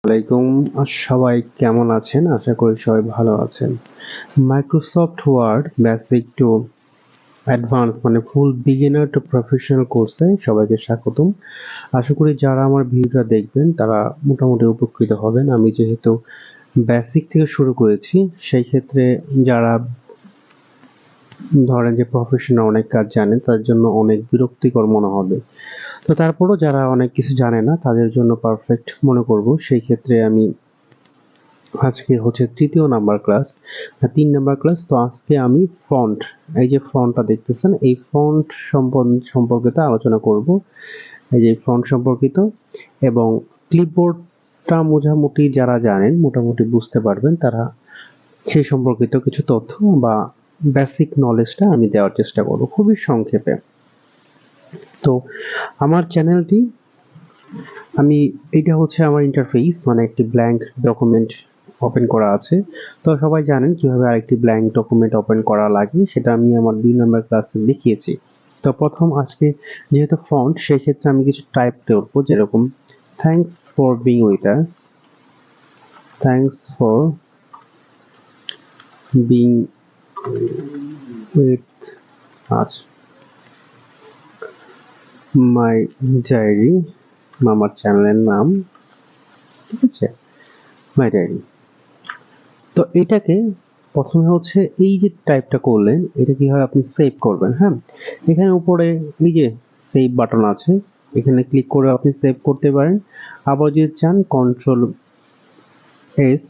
আসসালামাইকুম। সবাই কেমন আছেন? আশা করি সবাই ভালো আছেন। Microsoft Word basic to advance মানে ফুল বিগিনার টু প্রফেশনাল কোর্সে সবাইকে স্বাগতম। আশা করি যারা আমার ভিডিওটা দেখবেন তারা মোটামুটি উপকৃত হবেন। আমি যেহেতু বেসিক থেকে শুরু করেছি, সেই ক্ষেত্রে যারা ধরেন যে প্রফেশনাল অনেক কাজ জানেন তাদের জন্য অনেক বিরক্তিকর মনে হবে। তো তারপরও যারা অনেক কিছু জানে না তাদের জন্য পারফেক্ট মনে করব। সেই ক্ষেত্রে আমি আজকে হচ্ছে ৩য় নাম্বার ক্লাস, ৩ নাম্বার ক্লাস। তো আজকে আমি ফন্ট, এই যে ফন্টটা দেখতেছেন, এই ফন্ট সম্পর্কিত আলোচনা করব। এই যে ফন্ট সম্পর্কিত এবং ক্লিপবোর্ডটা মোটামুটি যারা জানেন মোটামুটি বুঝতে পারবেন, তারা সেই সম্পর্কিত কিছু তথ্য বা বেসিক নলেজটা আমি দেওয়ার চেষ্টা করব খুবই সংক্ষেপে। তো আমার চ্যানেলটি এটা হচ্ছে আমার ইন্টারফেস, মানে একটি ব্ল্যাঙ্ক ডকুমেন্ট ওপেন করা আছে। তো সবাই জানেন কিভাবে আরেকটি ব্ল্যাঙ্ক ডকুমেন্ট ওপেন করা লাগে, সেটা আমি আমার 2 নাম্বার ক্লাসে দেখিয়েছি। তো প্রথম আজকে যেহেতু ফন্ট, সেই ক্ষেত্রে আমি কিছু টাইপ করব, যেরকম thanks for being with us, thanks for being with us, my diary, আমার চ্যানেলের নাম, ঠিক আছে, মাই ডায়েরি। তো এটাকে প্রথমে হচ্ছে এই যে টাইপটা করলেন, এটা কিভাবে আপনি সেভ করবেন। হ্যাঁ, এখানে উপরে এই যে সেভ বাটন আছে, এখানে ক্লিক করে আপনি সেভ করতে পারেন। আবার যদি চান কন্ট্রোল এস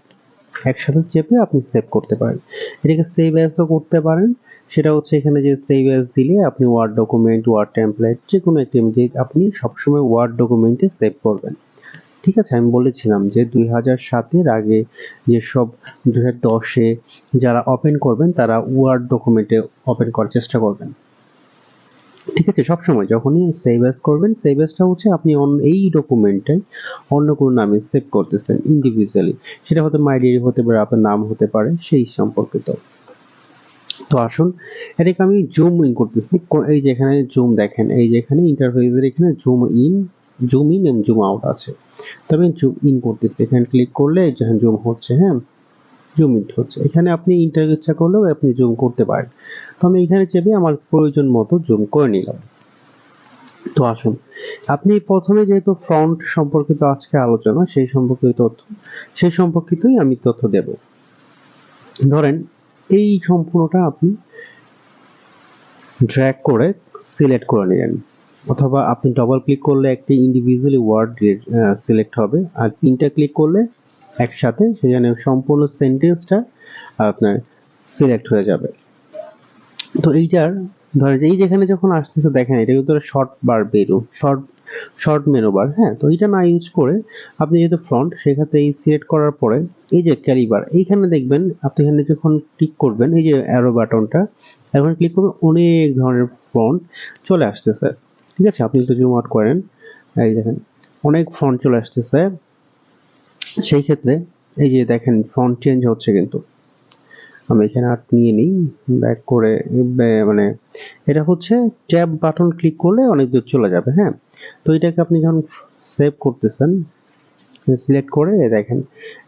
একসাথে চেপে আপনি সেভ করতে পারেন। এটাকে সেভ অ্যাজও করতে পারেন। সেটা হচ্ছে এখানে যে সেভ অ্যাজ দিলে আপনি ওয়ার্ড ডকুমেন্ট, ওয়ার্ড টেমপ্লেট, যে কোনো একটি ইমেজ আপনি সবসময় ওয়ার্ড ডকুমেন্টে সেভ করবেন। ঠিক আছে, আমি বলেছিলাম যে 2007-এর আগে যেসব 2010-এ যারা ওপেন করবেন তারা ওয়ার্ড ডকুমেন্টে ওপেন করার চেষ্টা করবেন। ঠিক আছে, সবসময় যখনই সেভ অ্যাজ করবেন, সেভ অ্যাজটা হচ্ছে আপনি এই ডকুমেন্টে অন্য কোনো নামে সেভ করতেছেন ইন্ডিভিজুয়ালি। সেটা হতে মাই ডায়েরি হতে পারে, আপনার নাম হতে পারে, সেই সম্পর্কিত। তো আসুন এটাকে আমি জুম ইন করতেছি। এই যে এখানে জুম দেখেন, এই যে এখানে ইন্টারফেসের এখানে জুম ইন এবং জুম আউট আছে। তবে জুম ইন করতেছি, এখানে ক্লিক করলে যখন জুম হচ্ছে, হ্যাঁ, জুম ইন হচ্ছে। এখানে আপনি ইচ্ছা করলেও আপনি জুম করতে পারেন। তো আমি এখানে চেপে আমার প্রয়োজন মতো জুম করে নিলাম। তো আসুন, আপনি প্রথমে যেহেতু ফন্ট সম্পর্কিত আজকে আলোচনা, সেই সম্পর্কিতই আমি তথ্য দেব। ধরেন এই সম্পূর্ণটা আপনি ড্র্যাগ করে সিলেক্ট করে নিলেন, অথবা আপনি ডবল ক্লিক করলে একটি ইন্ডিভিজুয়ালি ওয়ার্ড সিলেক্ট হবে, আর 3টা ক্লিক করলে একসাথে সেখানে সম্পূর্ণ সেন্টেন্সটা আপনার সিলেক্ট হয়ে যাবে। তো এইটার ধরেন এই যেখানে যখন আসতেছে দেখেন, এটা কিন্তু শর্ট বার বেরো, শর্ট মেনু বার। হ্যাঁ, তো এটা না ইউজ করে আপনি যেহেতু ফ্রন্ট, সেক্ষেত্রে এই সিলেক্ট করার পরে এই যে ক্যালিবার, এইখানে দেখবেন আপনি এখানে যখন ক্লিক করবেন, এই যে অ্যারো বাটনটা এখন ক্লিক করবেন, অনেক ধরনের ফন্ট চলে আসতেছে। ঠিক আছে, আপনি যদি জুম আউট করেন, এই দেখেন অনেক ফন্ট চলে আসতেছে। সেই ক্ষেত্রে এই যে দেখেন ফন্ট চেঞ্জ হচ্ছে, কিন্তু আমি এখানে আর নিয়ে নিই ব্যাক করে, মানে এটা হচ্ছে ট্যাব বাটন ক্লিক করলে অনেক দূর চলে যাবে। হ্যাঁ, তো এটাকে আপনি যখন সেভ করতেছেন, সিলেক্ট করে দেখেন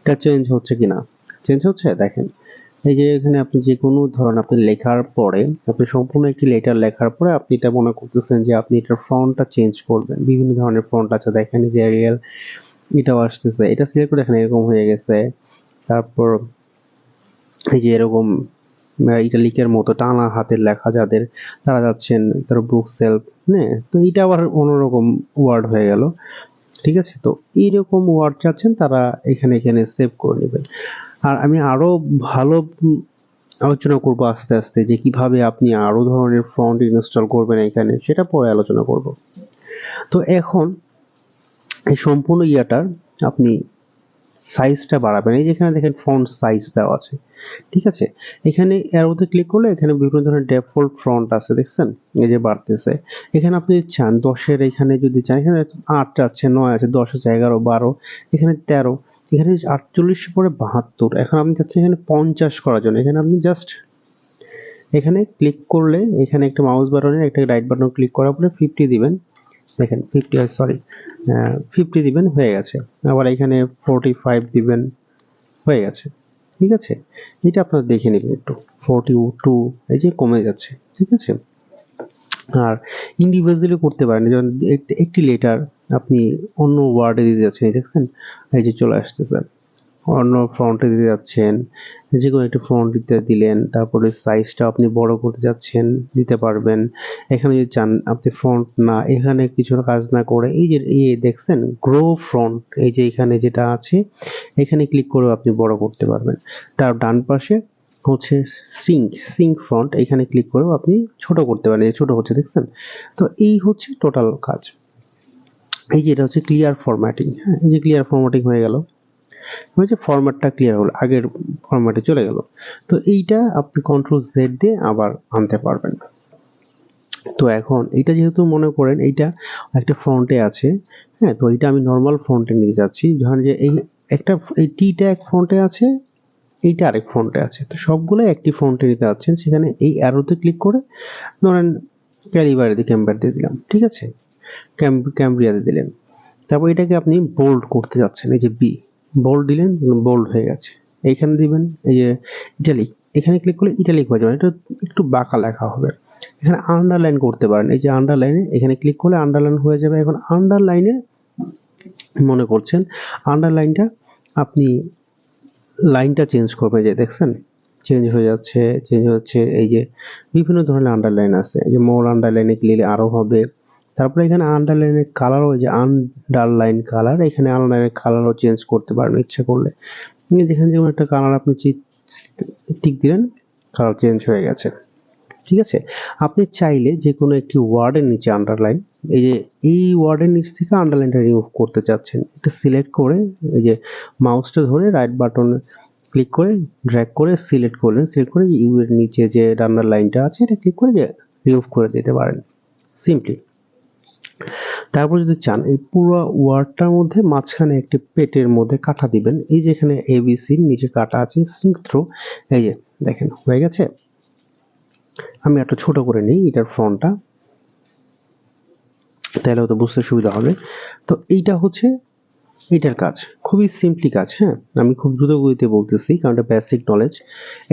এটা চেঞ্জ হচ্ছে কিনা। চেঞ্জ হচ্ছে, দেখেন এই যে এখানে আপনি যে কোনো ধরুন আপনি লেখার পরে, আপনি সম্পূর্ণ একটি লেটার লেখার পরে আপনি এটা মনে করতেছেন যে আপনি এটার ফন্টটা চেঞ্জ করবেন। বিভিন্ন ধরনের ফন্ট আছে, দেখেন যে এরিয়াল, এটাও আসতেছে, এটা সিলেক্ট করে দেখেন এরকম হয়ে গেছে। তারপর এই যে এরকম ইটালিকের মতো টানা হাতের লেখা যাদের, তারা যাচ্ছেন তার বুক সেলফ, হ্যাঁ, তো এটা আবার অন্যরকম ওয়ার্ড হয়ে গেল। ঠিক আছে, তো এইরকম ওয়ার্ড চাচ্ছেন তারা এখানে সেভ করে নেবেন। আর আমি আরো ভালো আলোচনা করব আস্তে আস্তে যে কিভাবে আপনি আরো ধরনের ফন্ট ইনস্টল করবেন এখানে, সেটা পরে আলোচনা করব। তো এখন এই সম্পূর্ণ ইয়াটার আপনি সাইজটা বাড়াবেন। এই যেখানে দেখেন ফন্ট সাইজ দেওয়া আছে, ঠিক আছে, এখানে অ্যারোতে ক্লিক করলে এখানে বিভিন্ন ধরনের ডিফল্ট ফন্ট আছে, দেখছেন এই যে বাড়তেছে। এখানে আপনি চান 10-এর, এখানে যদি চান এখানে 8 আছে, 9 আছে, 10 আছে, 11, 12, এখানে 13, এখানে 48 পরে 72। এখন আপনি চাচ্ছেন এখানে 50 করার জন্য, এখানে আপনি জাস্ট এখানে ক্লিক করলে এখানে একটা মাউস বাটনের একটা রাইট বাটন ক্লিক করার পরে 50 দিবেন। দেখেন 50 দিবেন, হয়ে গেছে। আবার এখানে 45 দিবেন, হয়ে গেছে। ঠিক আছে, এটা আপনারা দেখে নেবেন একটু। 42 এই যে কমে যাচ্ছে। ঠিক আছে, আর ইন্ডিভিজুয়ালি করতে পারেন, যেমন একটি লেটার আপনি অন্য ওয়ার্ডে দিতে যাচ্ছেন, এই দেখছেন, এই যে চলে আসতেছে, অন্য ফন্টে দিতে যাচ্ছেন, যে কোনো একটি ফন্ট দিলেন, তারপরে সাইজটা আপনি বড় করতে যাচ্ছেন, দিতে পারবেন। এখানে যদি চান আপনি ফন্ট না, এখানে কিছু কাজ না করে এই যে দেখছেন গ্রো ফন্ট, এই যে এখানে যেটা আছে এখানে ক্লিক করেও আপনি বড় করতে পারবেন। তার ডান পাশে হচ্ছে সিঙ্ক ফন্ট, এখানে ক্লিক করেও আপনি ছোট করতে পারেন, এই ছোট হচ্ছে দেখছেন। তো এই হচ্ছে টোটাল কাজ। এই যে এটা হচ্ছে ক্লিয়ার ফরম্যাটিং। হ্যাঁ, এই যে ক্লিয়ার ফরম্যাটিং হয়ে গেল, হয়েছে, ফরম্যাটটা ক্লিয়ার হলো, আগের ফরম্যাটে চলে গেল। তো এইটা আপনি কন্ট্রোল জেড দিয়ে আবার আনতে পারবেন। তো এখন এটা যেহেতু মনে করেন এইটা একটা ফন্টে আছে, হ্যাঁ, তো এটা আমি নর্মাল ফন্টে নিয়ে যাচ্ছি। ধরেন যে এই একটা, এই টিটা এক ফন্টে আছে, এইটা আরেক ফন্টে আছে, তো সবগুলো একটি ফন্টে নিতে যাচ্ছেন, সেখানে এই অ্যারোতে ক্লিক করে ধরেন ক্যালিবার দিয়ে ক্যাম্বার দিয়ে দিলাম। ঠিক আছে, ক্যাম্ব্রিয়াতে দিলেন। তারপর এটাকে আপনি বোল্ড করতে যাচ্ছেন, এই যে বি, বোল্ড দিলেন, বোল্ড হয়ে গেছে। এইখানে দিবেন এই যে ইটালিক, এখানে ক্লিক করলে ইটালিক হয়ে যাবে, এটা একটু বাঁকা লেখা হবে। এখানে আন্ডারলাইন করতে পারেন, এই যে আন্ডারলাইনে, এখানে ক্লিক করলে আন্ডারলাইন হয়ে যাবে। এখন আন্ডারলাইনে মনে করছেন আন্ডারলাইনটা আপনি লাইনটা চেঞ্জ করবেন, যে দেখছেন চেঞ্জ হয়ে যাচ্ছে, চেঞ্জ হচ্ছে। এই যে বিভিন্ন ধরনের আন্ডারলাইন আছে, এই যে মোর আন্ডারলাইনে ক্লিক আরো হবে। তারপরে এখানে আন্ডারলাইনের কালার, ওই যে আন্ডারলাইন কালার, এখানে আন্ডারলাইনের কালারও চেঞ্জ করতে পারেন ইচ্ছা করলে। যেখানে যেমন একটা কালার আপনি টিক দিলেন, কালার চেঞ্জ হয়ে গেছে। ঠিক আছে, আপনি চাইলে যে কোনো একটি ওয়ার্ডের নিচে আন্ডারলাইন, এই যে এই ওয়ার্ডের নিচ থেকে আন্ডারলাইনটা রিমুভ করতে চাচ্ছেন, এটা সিলেক্ট করে এই যে মাউসটা ধরে রাইট বাটন ক্লিক করে ড্র্যাগ করে সিলেক্ট করলেন, সিলেক্ট করে ইউ এর নিচে যে আন্ডারলাইনটা আছে এটা ক্লিক করে যে রিমুভ করে দিতে পারেন সিম্পলি। তারপর যদি চান এই পুরো ওয়ার্ডটার মধ্যে মাঝখানে একটি পেটের মধ্যে কাটা দিবেন, এই যে এখানে এবিসির নিচে কাটা আছে সিঙ্ক থ্রো, এই যে দেখেন হয়ে গেছে। আমি একটু ছোট করে নিই এটার ফন্টটা, তাহলে হয়তো বুঝতে সুবিধা হবে। তো এইটা হচ্ছে এটার কাজ, খুবই সিম্পলি কাজ। হ্যাঁ, আমি খুব দ্রুত গতিতে বলতেছি কারণ এটা বেসিক নলেজ।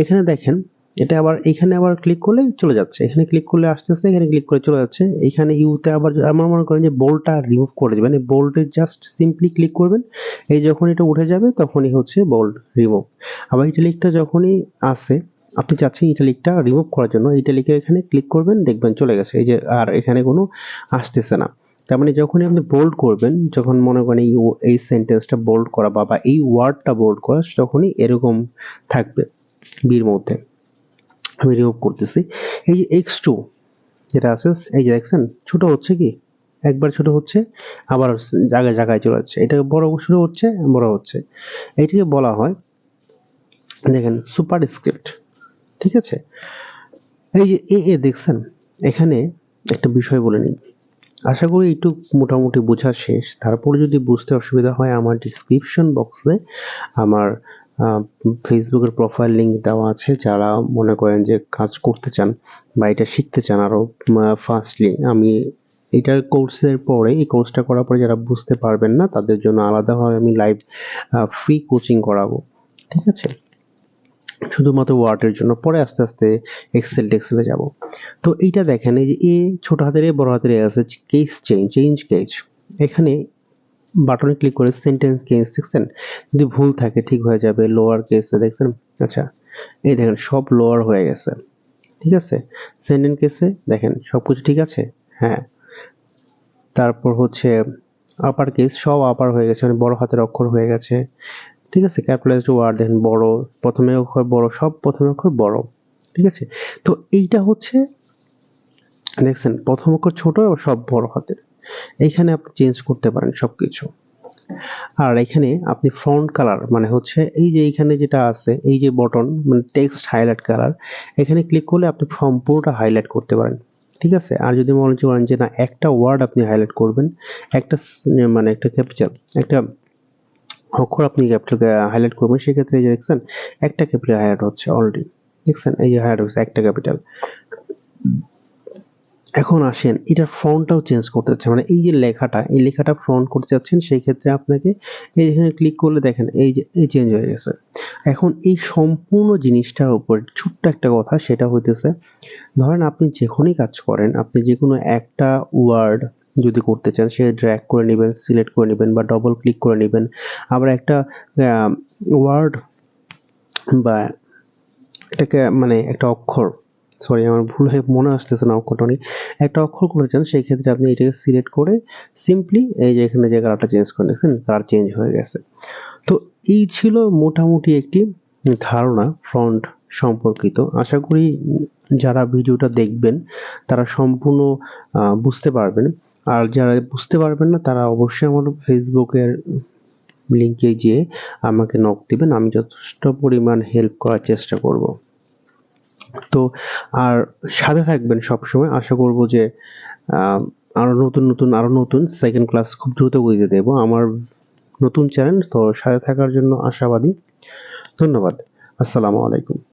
এখানে দেখেন এটা আবার, এখানে আবার ক্লিক করলে চলে যাচ্ছে, এখানে ক্লিক করলে আসতেছে, এখানে ক্লিক করে চলে যাচ্ছে। এখানে ইউতে আবার আমার মনে করেন যে বোল্ডটা রিমুভ করে দেবেন, এই বোল্ডে জাস্ট সিম্পলি ক্লিক করবেন, এই যখন এটা উঠে যাবে তখনই হচ্ছে বোল্ড রিমুভ। আবার ইটালিকটা যখনই আসে, আপনি চাচ্ছেন ইটালিকটা রিমুভ করার জন্য, ইটালিকের এখানে ক্লিক করবেন, দেখবেন চলে গেছে, এই যে আর এখানে কোনো আসতেছে না। তার মানে যখনই আপনি বোল্ড করবেন, যখন মনে করেন এই সেন্টেন্সটা বোল্ড করা বা এই ওয়ার্ডটা বোল্ড করা, তখনই এরকম থাকবে বির মধ্যে। আমি রিমুভ করতেছি। এই যে x2 যেটা আছে, এই যে দেখছেন ছোট হচ্ছে, কি একবার ছোট হচ্ছে আবার জায়গায় জায়গায় চলে যাচ্ছে, এটা বড় শুরু হচ্ছে বড় হচ্ছে। এইটাকে বলা হয়, দেখেন সুপার স্ক্রিপ্ট। ঠিক আছে, এই যে এ দেখছেন, এখানে একটা বিষয় বলে নিই, আশা করি একটু মোটামুটি বোঝা শেষ। তারপরে যদি বুঝতে অসুবিধা হয় আমার ডিসক্রিপশন বক্সে আমার ফেসবুকের প্রোফাইল লিংক দেওয়া আছে, যারা মনে করেন যে কাজ করতে চান বা এটা শিখতে চান আরো ফাস্টলি। আমি এটার কোর্সের পরে, এই কোর্সটা করার পরে যারা বুঝতে পারবেন না তাদের জন্য আলাদাভাবে আমি লাইভ ফ্রি কোচিং করাবো। ঠিক আছে, শুধুমাত্র ওয়ার্ডের জন্য, পরে আস্তে আস্তে টেক্সেলে যাব। তো এইটা দেখেন, এই যে এ ছোট হাতের এ বড় হাতের এ আছে, কেস চেঞ্জ কেস, এখানে বাটনে ক্লিক করে সেন্টেন্স কেস দেখছেন, যদি ভুল থাকে ঠিক হয়ে যাবে। লোয়ার কেসে দেখছেন, আচ্ছা এই দেখেন সব লোয়ার হয়ে গেছে। ঠিক আছে, সেন্টেন্স কেসে দেখেন সবকিছু ঠিক আছে। হ্যাঁ, তারপর হচ্ছে আপার কেস, সব আপার হয়ে গেছে, মানে বড় হাতের অক্ষর হয়ে গেছে। ঠিক আছে, ক্যাপিটালাইজড ওয়ার্ড দেখেন বড়, প্রথমে অক্ষর বড়, সব প্রথমে অক্ষর বড়। ঠিক আছে, তো এইটা হচ্ছে দেখছেন প্রথম অক্ষর ছোট ও সব বড় হাতের। এইখানে আপনি চেঞ্জ করতে পারেন সবকিছু। আর এখানে আপনি ফন্ট কালার, মানে হচ্ছে এই যে এইখানে যেটা আছে, এই যে বটন, মানে টেক্সট হাইলাইট কালার, এখানে ক্লিক করলে আপনি সম্পূর্ণটা হাইলাইট করতে পারেন। ঠিক আছে, আর যদি মনে করেন যে না একটা ওয়ার্ড আপনি হাইলাইট করবেন, একটা মানে একটা ক্যাপিটাল, একটা অক্ষর আপনি ক্যাপিটাল হাইলাইট করবেন, সেক্ষেত্রে এই যে দেখছেন একটা ক্যাপিটাল হাইলাইট হচ্ছে অলরেডি। দেখছেন এই যে হাইলাইট হচ্ছে একটা ক্যাপিটাল। এখন আসেন এটার ফন্টটাও চেঞ্জ করতে চাচ্ছেন, মানে এই যে লেখাটা, এই লেখাটা ফন্ট করতে চাচ্ছেন, সেই ক্ষেত্রে আপনাকে এই এখানে ক্লিক করলে দেখেন এই যে এই চেঞ্জ হয়ে গেছে। এখন এই সম্পূর্ণ জিনিসটার উপর ছোট্ট একটা কথা, সেটা হইতেছে ধরেন আপনি যেখানেই কাজ করেন, আপনি যেকোনো একটা ওয়ার্ড যদি করতে চান, সে ড্র্যাগ করে নেবেন, সিলেক্ট করে নেবেন বা ডবল ক্লিক করে নেবেন। আবার একটা ওয়ার্ড বা এটাকে মানে একটা অক্ষর, সরি আমার ভুল হয়ে মনে আসতেছে না অক্ষরটা নেই, একটা অক্ষর করতে চান, সেই ক্ষেত্রে আপনি এটাকে সিলেক্ট করে সিম্পলি এই যে এখানে যে কালারটা চেঞ্জ করে দেখছেন, কালার চেঞ্জ হয়ে গেছে। তো এই ছিল মোটামুটি একটি ধারণা ফন্ট সম্পর্কিত। আশা করি যারা ভিডিওটা দেখবেন তারা সম্পূর্ণ বুঝতে পারবেন। আর যারা বুঝতে পারবেন না তারা অবশ্যই আমার ফেসবুকের লিংকে যেয়ে আমাকে নক দিবেন, আমি যথেষ্ট পরিমাণ হেল্প করার চেষ্টা করব। তো আর সাথে থাকবেন সবসময়। আশা করব যে আহ, আরো নতুন সেকেন্ড ক্লাস খুব দ্রুত গতিতে দেব আমার নতুন চ্যানেল। তো সাথে থাকার জন্য আশাবাদী। ধন্যবাদ। আসসালামু আলাইকুম।